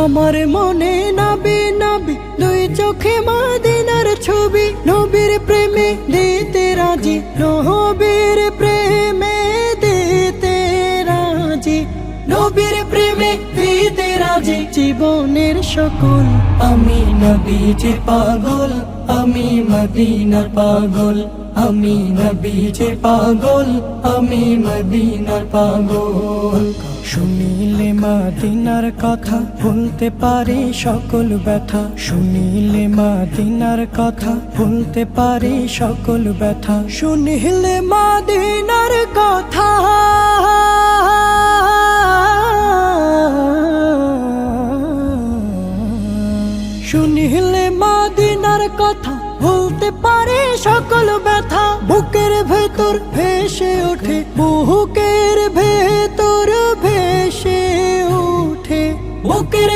আমার মনে নবী নবী দুই চোখে মদিনার ছবি, নবীর প্রেমে দিতে রাজি, নবীর প্রেমে দিতে রাজি, নবীর প্রেমে দিতে রাজি। জীবনের সকল আমি নবীজির পাগল, আমি মদিনার পাগল, আমি নবীজির পাগল, আমি মদিনার পাগল। শুনিলে মদিনার কথা ভুলতে পারি সকল ব্যথা, শুনিলে মদিনার কথা ভুলতে পারি সকল ব্যথা, শুনিলে মদিনার কথা শুনিলে মদিনার কথা ভুলতে পারে সকল ব্যথা। বুকের ভেতর ভেসে ওঠে, বুকের ভেতর ভেসে ওঠে, বুকের